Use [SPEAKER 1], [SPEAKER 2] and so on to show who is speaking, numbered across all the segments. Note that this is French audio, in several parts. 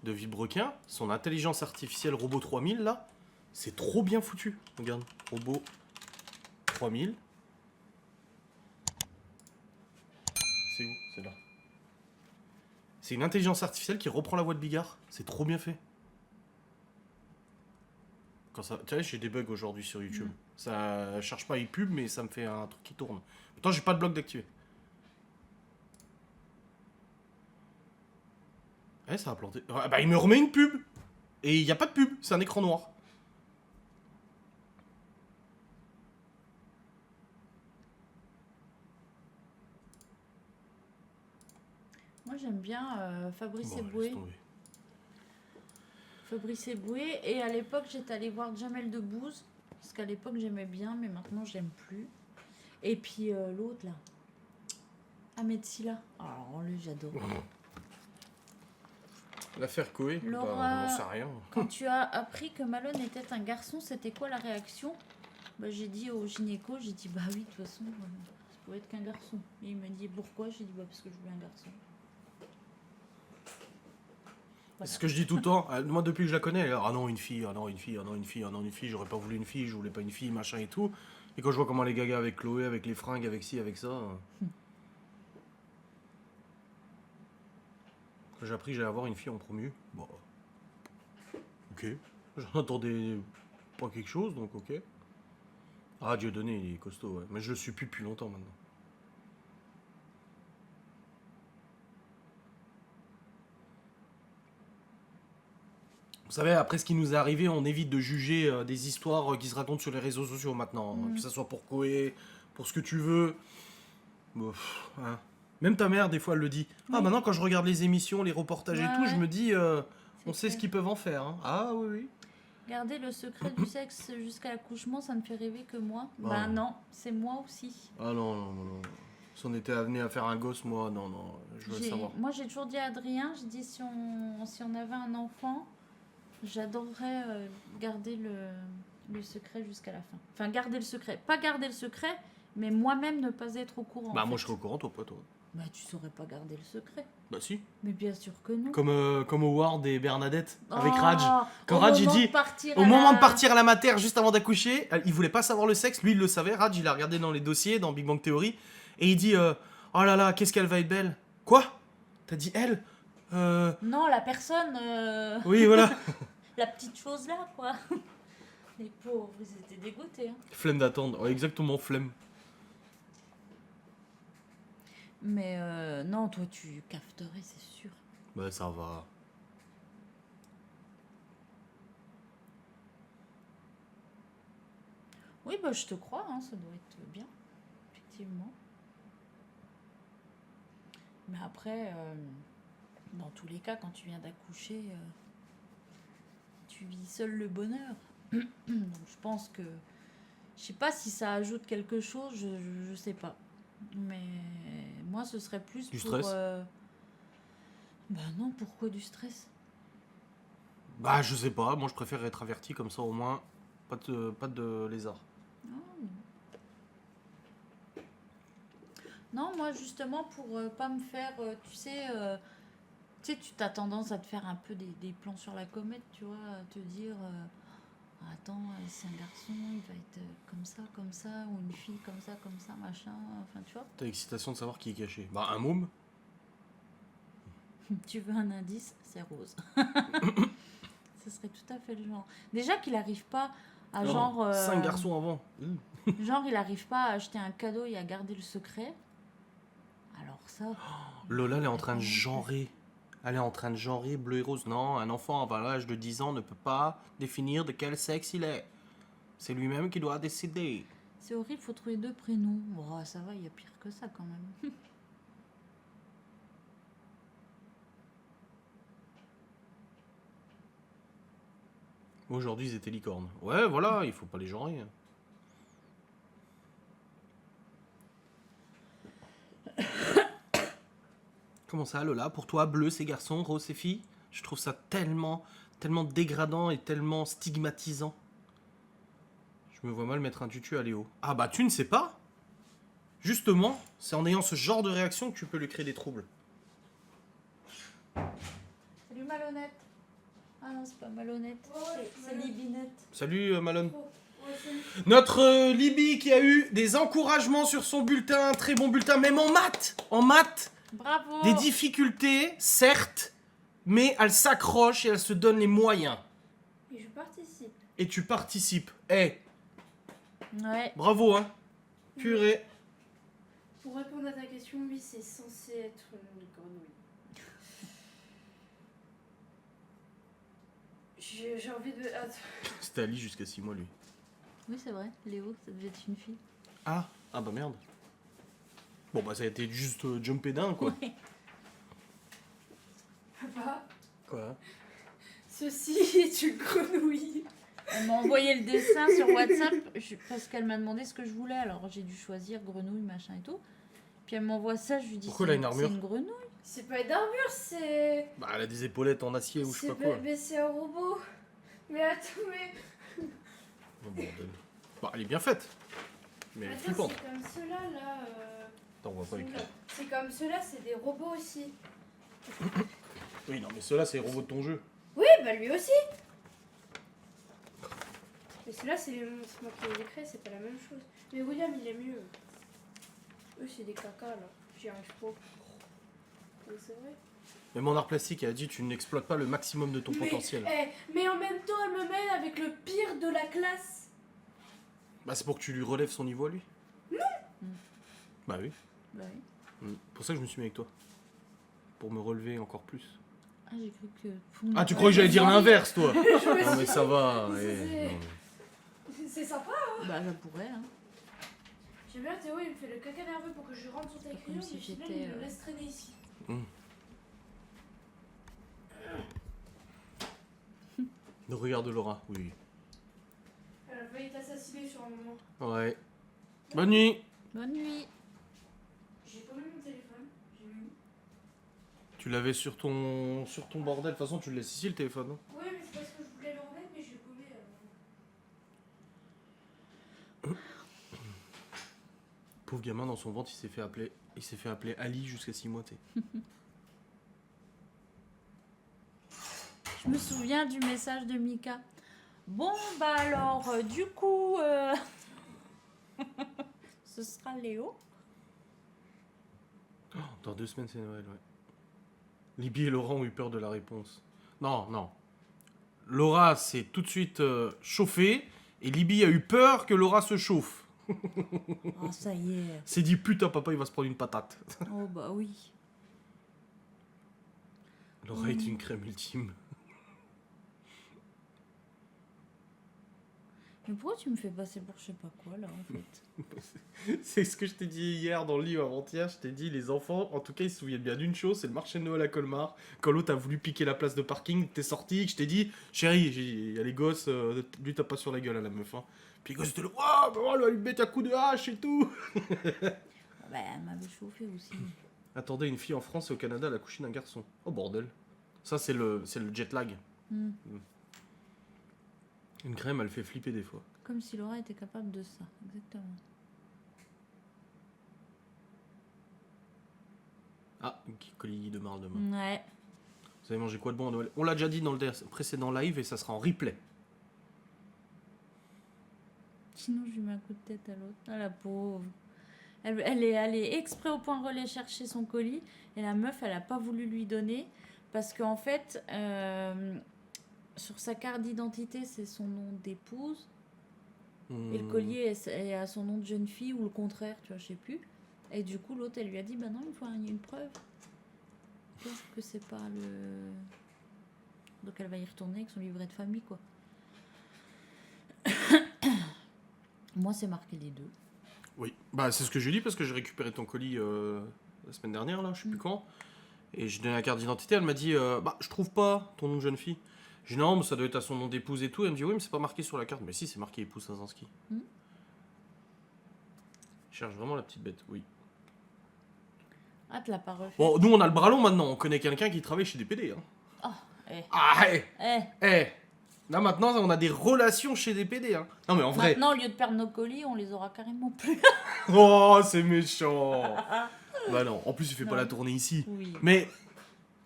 [SPEAKER 1] de Vibrequin, son intelligence artificielle Robot 3000 là, c'est trop bien foutu. Regarde, Robot 3000. C'est où? C'est là. C'est une intelligence artificielle qui reprend la voix de Bigard. C'est trop bien fait. Quand ça... Tu vois, j'ai des bugs aujourd'hui sur YouTube. Ça cherche pas les pubs, mais ça me fait un truc qui tourne. Pourtant, j'ai pas de bloc d'activer. Eh, ça a planté. Ah, bah, il me remet une pub. Et il n'y a pas de pub, c'est un écran noir.
[SPEAKER 2] Moi, j'aime bien Fabrice
[SPEAKER 1] Bon,
[SPEAKER 2] Eboué.
[SPEAKER 1] laisse tomber.
[SPEAKER 2] Fabrice Eboué. Et à l'époque, j'étais allée voir Jamel Debbouze. Parce qu'à l'époque, j'aimais bien, mais maintenant, j'aime plus. Et puis l'autre, là. Ahmed Silla. Alors, lui, j'adore.
[SPEAKER 1] L'affaire Koé,
[SPEAKER 2] Laura,
[SPEAKER 1] bah, on n'en sait rien.
[SPEAKER 2] Quand tu as appris que Malone était un garçon, c'était quoi la réaction? Bah, j'ai dit au gynéco, j'ai dit, bah oui, de toute façon, ça pouvait être qu'un garçon. Et il m'a dit, pourquoi? J'ai dit, bah parce que je voulais un garçon. Voilà.
[SPEAKER 1] C'est ce que je dis tout le temps. Moi, depuis que je la connais, ah non, une fille, ah non, une fille, ah non, une fille, ah non, une fille, j'aurais pas voulu une fille, je voulais pas une fille, machin et tout. Et quand je vois comment les gagas avec Chloé, avec les fringues, avec ci, avec ça. Quand j'ai appris que j'allais avoir une fille en premier, bon. Ok. J'en attendais pas quelque chose, donc ok. Ah, Dieudonné, il est costaud, ouais. Mais je le suis plus depuis longtemps maintenant. Vous savez, après ce qui nous est arrivé, on évite de juger des histoires qui se racontent sur les réseaux sociaux maintenant. Que ce soit pour Koé, pour ce que tu veux. Bon, hein. Même ta mère, des fois, elle le dit. Ah, maintenant, quand je regarde les émissions, les reportages et tout, je me dis, on sait ce qu'ils peuvent en faire. Hein. Ah, oui, oui.
[SPEAKER 2] Garder le secret du sexe jusqu'à l'accouchement, ça ne fait rêver que moi. Bah non, c'est moi aussi.
[SPEAKER 1] Ah non, non, non, non. Si on était amené à faire un gosse, moi, non, non, je veux savoir.
[SPEAKER 2] Moi, j'ai toujours dit à Adrien, j'ai dit si on avait un enfant, j'adorerais garder le secret jusqu'à la fin. Enfin, garder le secret. Pas garder le secret, mais moi-même ne pas être au courant.
[SPEAKER 1] Bah, moi, je serais au courant, toi, pas toi.
[SPEAKER 2] Bah, tu saurais pas garder le secret.
[SPEAKER 1] Bah, si.
[SPEAKER 2] Mais bien sûr que non.
[SPEAKER 1] Comme Howard et Bernadette, avec
[SPEAKER 2] Oh,
[SPEAKER 1] Raj. Quand
[SPEAKER 2] au
[SPEAKER 1] Raj, il
[SPEAKER 2] moment
[SPEAKER 1] dit,
[SPEAKER 2] de partir
[SPEAKER 1] au
[SPEAKER 2] à
[SPEAKER 1] moment
[SPEAKER 2] la-
[SPEAKER 1] de partir à la mater, juste avant d'accoucher, il voulait pas savoir le sexe, lui, il le savait. Raj, il a regardé dans les dossiers, dans Big Bang Theory, et il dit, oh là là, qu'est-ce qu'elle va être belle. Quoi? T'as dit elle?
[SPEAKER 2] Non, la personne...
[SPEAKER 1] Oui, voilà.
[SPEAKER 2] La petite chose là, quoi. Les pauvres, ils étaient dégoûtés. Hein.
[SPEAKER 1] Flemme d'attendre. Ouais, exactement, flemme.
[SPEAKER 2] Mais non, toi, tu cafeterais, c'est sûr.
[SPEAKER 1] Bah, ça va.
[SPEAKER 2] Oui, bah, je te crois, hein, ça doit être bien, effectivement. Mais après, dans tous les cas, quand tu viens d'accoucher, tu vis seul le bonheur. Donc, je pense que... Je sais pas si ça ajoute quelque chose, je sais pas. Mais moi, ce serait plus
[SPEAKER 1] Du
[SPEAKER 2] pour...
[SPEAKER 1] stress
[SPEAKER 2] Bah non, pourquoi du stress?
[SPEAKER 1] Bah, je sais pas. Moi, je préfère être averti, comme ça, au moins, pas de lézard.
[SPEAKER 2] Non, moi justement pour pas me faire, tu sais, tu as tendance à te faire un peu des plans sur la comète, tu vois, à te dire, attends, c'est un garçon, il va être comme ça, ou une fille comme ça, machin, enfin tu vois.
[SPEAKER 1] T'as l'excitation de savoir qui est caché. Bah, un môme.
[SPEAKER 2] Tu veux un indice, c'est Rose. Ce serait tout à fait le genre. Déjà qu'il n'arrive pas à genre...
[SPEAKER 1] 5 garçons avant.
[SPEAKER 2] Genre il n'arrive pas à acheter un cadeau et à garder le secret. Alors ça...
[SPEAKER 1] Lola, elle est en train de genrer. Elle est en train de genrer bleu et rose. Non, un enfant à l'âge de 10 ans ne peut pas définir de quel sexe il est. C'est lui-même qui doit décider.
[SPEAKER 2] C'est horrible, faut trouver 2 prénoms. Bon, ça va, il y a pire que ça quand même.
[SPEAKER 1] Aujourd'hui, ils étaient licornes. Ouais, voilà, il faut pas les genrer. Comment ça, Lola? Pour toi, bleu, c'est garçon, rose, c'est fille? Je trouve ça tellement dégradant et tellement stigmatisant. Je me vois mal mettre un tutu à Léo. Ah bah, tu ne sais pas? Justement, c'est en ayant ce genre de réaction que tu peux lui créer des troubles.
[SPEAKER 2] Salut Malhonnête. Ah non, c'est pas malhonnête.
[SPEAKER 3] Ouais,
[SPEAKER 2] C'est Libinette.
[SPEAKER 1] Salut Malone.
[SPEAKER 3] Oh, ouais, salut.
[SPEAKER 1] Notre Libye qui a eu des encouragements sur son bulletin, un très bon bulletin, même en maths,
[SPEAKER 2] Bravo.
[SPEAKER 1] des difficultés, certes, mais elle s'accroche et elle se donne les moyens.
[SPEAKER 3] Et je participe.
[SPEAKER 1] Et tu participes. Eh,
[SPEAKER 2] Ouais.
[SPEAKER 1] bravo, hein. Purée.
[SPEAKER 3] Pour répondre à ta question, oui, c'est censé être une grenouille. J'ai envie de... Attends.
[SPEAKER 1] C'était Ali jusqu'à 6 mois, lui.
[SPEAKER 2] Oui, c'est vrai. Léo, ça devait être une fille.
[SPEAKER 1] Ah bah merde. Bon bah ça a été juste jumpé d'un, quoi.
[SPEAKER 2] Ouais.
[SPEAKER 3] Papa,
[SPEAKER 1] Quoi?
[SPEAKER 3] ceci est une grenouille.
[SPEAKER 2] Elle m'a envoyé le dessin sur WhatsApp parce qu'elle m'a demandé ce que je voulais. Alors j'ai dû choisir grenouille, machin et tout. Puis elle m'envoie ça, je lui dis
[SPEAKER 1] Pourquoi elle a une armure?
[SPEAKER 2] c'est une grenouille.
[SPEAKER 3] C'est pas une armure, c'est...
[SPEAKER 1] Bah elle a des épaulettes en acier ou je sais pas quoi.
[SPEAKER 3] Mais c'est un robot. Mais attends, mais...
[SPEAKER 1] Oh, bordel. Bah elle est bien faite. Mais elle est
[SPEAKER 3] Attends,
[SPEAKER 1] flippante.
[SPEAKER 3] c'est comme ceux-là, là...
[SPEAKER 1] Attends, on voit pas l'écran.
[SPEAKER 3] C'est comme ceux-là, c'est des robots aussi.
[SPEAKER 1] Oui, non mais ceux-là c'est les robots de ton jeu.
[SPEAKER 3] Oui, bah lui aussi. Mais ceux-là, c'est moi qui les ai créés, c'est pas la même chose. Mais William, il est mieux. Eux, c'est des cacas, là. J'y arrive pas. Mais c'est vrai.
[SPEAKER 1] Même en art plastique, elle a dit tu n'exploites pas le maximum de ton
[SPEAKER 3] Mais,
[SPEAKER 1] potentiel.
[SPEAKER 3] mais en même temps, elle me mène avec le pire de la classe.
[SPEAKER 1] Bah c'est pour que tu lui relèves son niveau à lui.
[SPEAKER 3] Non.
[SPEAKER 1] Bah oui.
[SPEAKER 2] Bah oui.
[SPEAKER 1] Pour ça que je me suis mis avec toi. Pour me relever encore plus.
[SPEAKER 2] Ah, j'ai cru que.
[SPEAKER 1] Ah tu crois que j'allais dire l'inverse toi?
[SPEAKER 3] Je me
[SPEAKER 1] Non mais
[SPEAKER 3] suis
[SPEAKER 1] ça
[SPEAKER 3] dit,
[SPEAKER 1] va.
[SPEAKER 3] c'est-
[SPEAKER 1] non.
[SPEAKER 3] C'est sympa.
[SPEAKER 2] Bah, ça pourrait, hein.
[SPEAKER 3] J'aime bien Théo, il me fait le caca nerveux pour que je rentre sur ta
[SPEAKER 2] Comme
[SPEAKER 3] écriture,
[SPEAKER 2] si
[SPEAKER 3] mais finalement,
[SPEAKER 2] j'étais,
[SPEAKER 3] il me laisse traîner ici.
[SPEAKER 1] Ne regarde Laura, oui.
[SPEAKER 3] Elle a failli t'assassiner sur un moment.
[SPEAKER 1] Ouais. Bonne nuit.
[SPEAKER 2] Bonne nuit.
[SPEAKER 3] J'ai pas mis mon téléphone. J'ai mis.
[SPEAKER 1] Tu l'avais sur ton bordel. De toute façon tu le laisses ici le téléphone. Hein.
[SPEAKER 3] Oui, mais c'est parce que je voulais le remettre, mais j'ai paumé.
[SPEAKER 1] Pauvre gamin dans son ventre, il s'est fait appeler Ali jusqu'à 6 mois. T'es.
[SPEAKER 2] Je me souviens du message de Mika. Bon, bah alors, du coup, ce sera Léo.
[SPEAKER 1] Oh, dans 2 semaines c'est Noël, ouais. Libby et Laura ont eu peur de la réponse. Non, non. Laura s'est tout de suite chauffée et Libby a eu peur que Laura se chauffe.
[SPEAKER 2] Oh, ça y est.
[SPEAKER 1] S'est dit putain papa il va se prendre une patate.
[SPEAKER 2] Oh, bah oui.
[SPEAKER 1] Laura est une crème ultime.
[SPEAKER 2] Mais pourquoi tu me fais passer pour je sais pas quoi, là, en fait?
[SPEAKER 1] C'est ce que je t'ai dit hier dans le livre avant-hier. Je t'ai dit, les enfants, en tout cas, ils se souviennent bien d'une chose, c'est le marché de Noël à Colmar. Quand l'autre a voulu piquer la place de parking, t'es sorti, que je t'ai dit, chérie, il y a les gosses, lui tape pas sur la gueule à la meuf. Hein. Puis les gosses étaient là, waouh, bah, elle va lui mettre un coup de hache et tout.
[SPEAKER 2] Bah, elle m'avait chauffé aussi.
[SPEAKER 1] Attendez, une fille en France et au Canada, elle a couché d'un garçon. Oh bordel. Ça, c'est le jet lag.
[SPEAKER 2] Hmm.
[SPEAKER 1] Une crème, elle fait flipper des fois.
[SPEAKER 2] Comme si Laura était capable de ça, exactement.
[SPEAKER 1] Ah, une colis de marle demain.
[SPEAKER 2] Ouais.
[SPEAKER 1] Vous avez mangé quoi de bon à Noël? On l'a déjà dit dans le précédent live et ça sera en replay.
[SPEAKER 2] Sinon, je lui mets un coup de tête à l'autre. Ah, la pauvre. Elle est allée exprès au point relais chercher son colis et la meuf, elle a pas voulu lui donner parce qu'en fait, sur sa carte d'identité, c'est son nom d'épouse et le collier est à son nom de jeune fille ou le contraire, tu vois, je sais plus. Et du coup, l'autre, elle lui a dit, bah non, il faut une preuve. Que c'est pas le... Donc elle va y retourner avec son livret de famille, quoi. Moi, c'est marqué les deux.
[SPEAKER 1] Oui, bah c'est ce que je lui dis parce que j'ai récupéré ton colis la semaine dernière, là, je sais plus quand. Et j'ai donné la carte d'identité, elle m'a dit, bah je trouve pas ton nom de jeune fille. J'ai dit non, mais ça doit être à son nom d'épouse et tout. Elle me dit oui, mais c'est pas marqué sur la carte. Mais si, c'est marqué épouse Sazinski.
[SPEAKER 2] Mm.
[SPEAKER 1] Je cherche vraiment la petite bête, oui.
[SPEAKER 2] Ah, tu l'as pas refait.
[SPEAKER 1] Bon, nous on a le bras long maintenant, on connaît quelqu'un qui travaille chez DPD. Hein.
[SPEAKER 2] Oh, eh.
[SPEAKER 1] Ah,
[SPEAKER 2] Eh.
[SPEAKER 1] Là maintenant, on a des relations chez DPD. Hein. Non mais en vrai.
[SPEAKER 2] Maintenant, au lieu de perdre nos colis, on les aura carrément plus.
[SPEAKER 1] Oh, c'est méchant. Bah non, en plus il fait pas
[SPEAKER 2] Non.
[SPEAKER 1] la tournée ici.
[SPEAKER 2] Oui.
[SPEAKER 1] Mais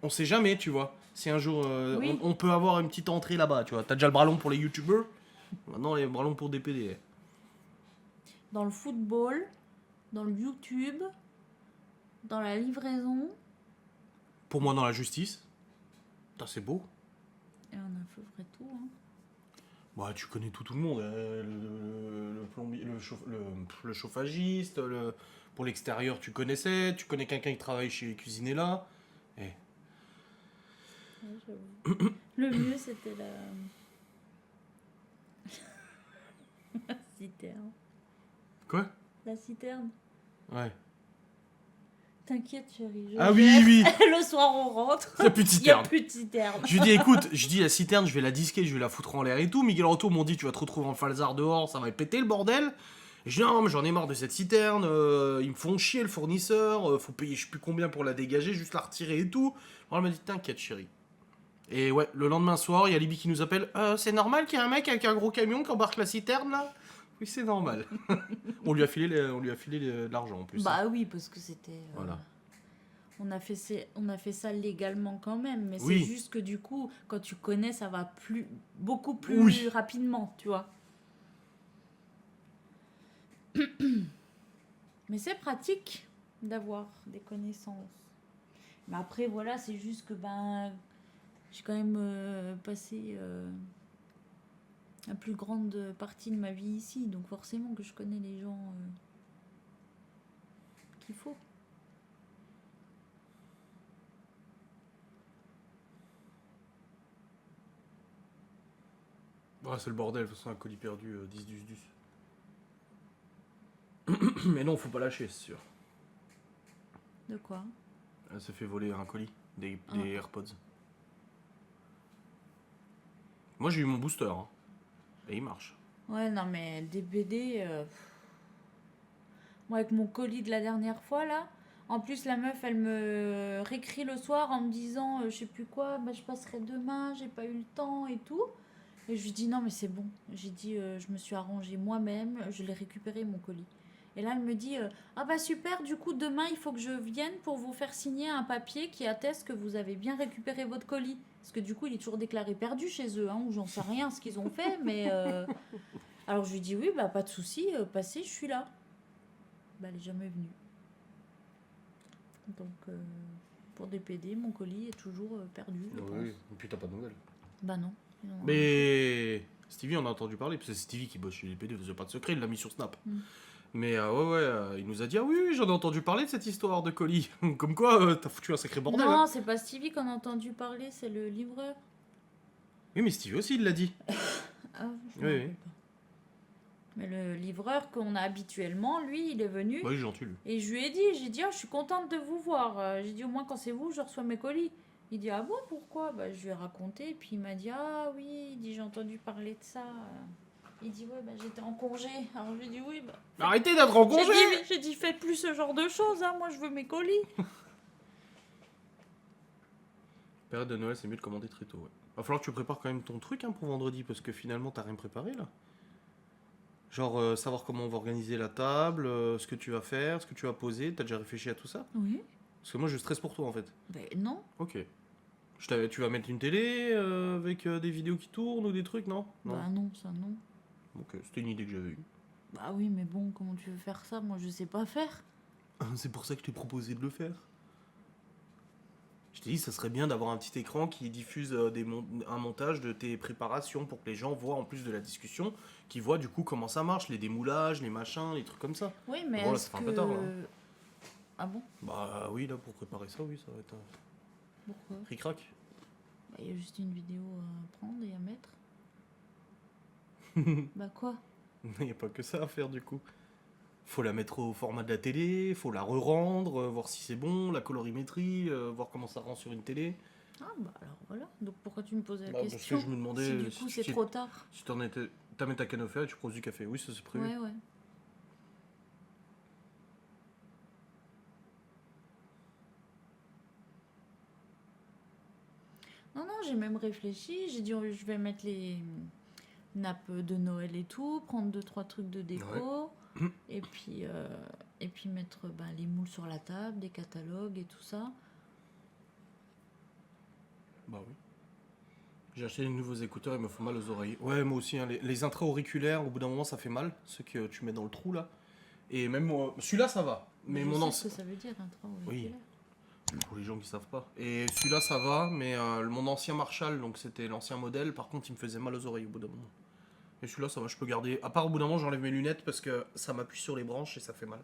[SPEAKER 1] on sait jamais, tu vois. Si un jour
[SPEAKER 2] Oui.
[SPEAKER 1] on peut avoir une petite entrée là-bas, tu vois. T'as déjà le bras long pour les youtubeurs, maintenant les bras longs pour DPD.
[SPEAKER 2] Dans le football, dans le YouTube, dans la livraison.
[SPEAKER 1] Pour moi, dans la justice. Putain, c'est beau.
[SPEAKER 2] Et on a à peu près tout. Hein.
[SPEAKER 1] Bah, tu connais tout le monde. Le plombier, le chauffagiste, pour l'extérieur, tu connaissais. Tu connais quelqu'un qui travaille chez Cuisinella. Et
[SPEAKER 2] Ouais, j'avoue. Le mieux, c'était la citerne.
[SPEAKER 1] quoi?
[SPEAKER 2] La citerne.
[SPEAKER 1] Ouais.
[SPEAKER 2] T'inquiète, chérie. je
[SPEAKER 1] Ah oui,
[SPEAKER 2] gère.
[SPEAKER 1] oui.
[SPEAKER 2] Le soir, on rentre.
[SPEAKER 1] Il n'y a plus de
[SPEAKER 2] Il n'y a
[SPEAKER 1] citerne.
[SPEAKER 2] plus de citerne.
[SPEAKER 1] Je lui dis, écoute, la citerne, je vais la disquer, je vais la foutre en l'air et tout. Miguel Roto m'ont dit, tu vas te retrouver en falzar dehors, ça va péter le bordel. Et je dis, non, mais j'en ai marre de cette citerne, ils me font chier le fournisseur, faut payer je sais plus combien pour la dégager, juste la retirer et tout. Alors elle m'a dit, t'inquiète, chérie. Et ouais, le lendemain soir, il y a Libby qui nous appelle, c'est normal qu'il y ait un mec avec un gros camion qui embarque la citerne là? Oui, c'est normal. on lui a filé de l'argent en plus.
[SPEAKER 2] Bah oui, parce que c'était.
[SPEAKER 1] Voilà.
[SPEAKER 2] On a fait ça légalement quand même, mais
[SPEAKER 1] Oui.
[SPEAKER 2] c'est juste que du coup, quand tu connais, ça va beaucoup plus
[SPEAKER 1] Oui.
[SPEAKER 2] rapidement, tu vois. Mais c'est pratique d'avoir des connaissances. Mais après, voilà, c'est juste que j'ai quand même passé la plus grande partie de ma vie ici, donc forcément que je connais les gens qu'il faut.
[SPEAKER 1] Ouais, c'est le bordel, de toute façon, un colis perdu, 10 dus. Mais non, faut pas lâcher, c'est sûr.
[SPEAKER 2] De quoi?
[SPEAKER 1] Elle s'est fait voler un colis, des AirPods. Moi, j'ai eu mon booster, hein, et il marche.
[SPEAKER 2] Ouais, non, mais des BD... Moi, avec mon colis de la dernière fois, là, en plus, la meuf, elle me réécrit le soir en me disant, je sais plus quoi, je passerai demain, j'ai pas eu le temps et tout. Et je lui dis, non, mais c'est bon. J'ai dit, je me suis arrangée moi-même, je l'ai récupéré, mon colis. Et là, elle me dit, ah bah super, du coup, demain, il faut que je vienne pour vous faire signer un papier qui atteste que vous avez bien récupéré votre colis. Parce que du coup, il est toujours déclaré perdu chez eux, hein, ou j'en sais rien ce qu'ils ont fait, mais... Alors, je lui dis, oui, bah pas de souci, passez, je suis là. Bah, elle est jamais venue. Donc, pour DPD, mon colis est toujours perdu, je pense.
[SPEAKER 1] Oui, et puis t'as pas de nouvelles.
[SPEAKER 2] Bah non. Ils ont-
[SPEAKER 1] Mais Stevie, on a entendu parler, parce que c'est Stevie qui bosse chez les PD, faisait pas de secret, il l'a mis sur Snap.
[SPEAKER 2] Mm.
[SPEAKER 1] Mais il nous a dit, ah oui, j'en ai entendu parler de cette histoire de colis. Comme quoi, t'as foutu un sacré bordel.
[SPEAKER 2] Non,
[SPEAKER 1] Hein.
[SPEAKER 2] c'est pas Stevie qu'on a entendu parler, c'est le livreur.
[SPEAKER 1] Oui, mais Stevie aussi, il l'a dit.
[SPEAKER 2] Ah, je
[SPEAKER 1] Oui,
[SPEAKER 2] me
[SPEAKER 1] oui.
[SPEAKER 2] rappelle pas. Mais le livreur qu'on a habituellement, lui, il est venu.
[SPEAKER 1] Oui, gentil, lui.
[SPEAKER 2] Et je lui ai dit, je suis contente de vous voir. J'ai dit, au moins, quand c'est vous, je reçois mes colis. Il dit, ah bon, pourquoi? Bah, je lui ai raconté, puis il m'a dit, ah oui, il dit, j'ai entendu parler de ça. Il dit, ouais, bah, j'étais en congé. Alors, je lui ai dit, oui, bah.
[SPEAKER 1] Arrêtez d'être en congé.
[SPEAKER 2] J'ai dit, faites plus ce genre de choses, hein. Moi, je veux mes colis.
[SPEAKER 1] Période de Noël, c'est mieux de commander très tôt, ouais. Va falloir que tu prépares quand même ton truc hein, pour vendredi, parce que finalement, t'as rien préparé, là. Genre, savoir comment on va organiser la table, ce que tu vas faire, ce que tu vas poser. T'as déjà réfléchi à tout ça?
[SPEAKER 2] Oui.
[SPEAKER 1] Parce que moi, je stresse pour toi, en fait.
[SPEAKER 2] Ben non.
[SPEAKER 1] Ok. Tu vas mettre une télé avec des vidéos qui tournent ou des trucs, non?
[SPEAKER 2] Bah non, ça non.
[SPEAKER 1] Ok, c'était une idée que j'avais eue.
[SPEAKER 2] Bah oui, mais bon, comment tu veux faire ça? Moi, je sais pas faire.
[SPEAKER 1] C'est pour ça que je t'ai proposé de le faire. Je t'ai dit, ça serait bien d'avoir un petit écran qui diffuse un montage de tes préparations pour que les gens voient, en plus de la discussion, qu'ils voient du coup comment ça marche, les démoulages, les machins, les trucs comme ça.
[SPEAKER 2] Oui, mais
[SPEAKER 1] Bon, là,
[SPEAKER 2] est-ce
[SPEAKER 1] ça fait un
[SPEAKER 2] que...
[SPEAKER 1] peu tard, hein.
[SPEAKER 2] Ah bon?
[SPEAKER 1] Bah oui, là, pour préparer ça, oui, ça va être un
[SPEAKER 2] Pourquoi?
[SPEAKER 1] ric-rac.
[SPEAKER 2] Bah, il y a juste une vidéo à prendre et à mettre. Bah quoi?
[SPEAKER 1] Il n'y a pas que ça à faire du coup. Faut la mettre au format de la télé, faut la re-rendre, voir si c'est bon, la colorimétrie, voir comment ça rend sur une télé.
[SPEAKER 2] Ah bah alors voilà. Donc pourquoi tu me posais la
[SPEAKER 1] Bah, parce que
[SPEAKER 2] question?
[SPEAKER 1] je me demandais
[SPEAKER 2] si du
[SPEAKER 1] si
[SPEAKER 2] coup
[SPEAKER 1] tu-
[SPEAKER 2] c'est trop tard.
[SPEAKER 1] Si t'amènes ta canne au fer et tu produis du café, oui, ça c'est prévu.
[SPEAKER 2] Ouais, ouais. Non, non, j'ai même réfléchi. J'ai dit, je vais mettre les nappes de Noël et tout, prendre 2-3 trucs de déco, et puis mettre les moules sur la table, des catalogues et tout ça.
[SPEAKER 1] Bah oui. J'ai acheté des nouveaux écouteurs, ils me font mal aux oreilles. Ouais, moi aussi, hein, les intra-auriculaires, au bout d'un moment, ça fait mal. Ceux que tu mets dans le trou, là. Et même moi, celui-là, ça va. Mais
[SPEAKER 2] je
[SPEAKER 1] mon
[SPEAKER 2] sais
[SPEAKER 1] ancien...
[SPEAKER 2] ce que ça veut dire, intra-auriculaire.
[SPEAKER 1] Pour les gens qui savent pas. Et celui-là, ça va, mais mon ancien Marshall, donc c'était l'ancien modèle, par contre, il me faisait mal aux oreilles au bout d'un moment. Et celui-là, ça va, je peux garder. À part au bout d'un moment, j'enlève mes lunettes parce que ça m'appuie sur les branches et ça fait mal.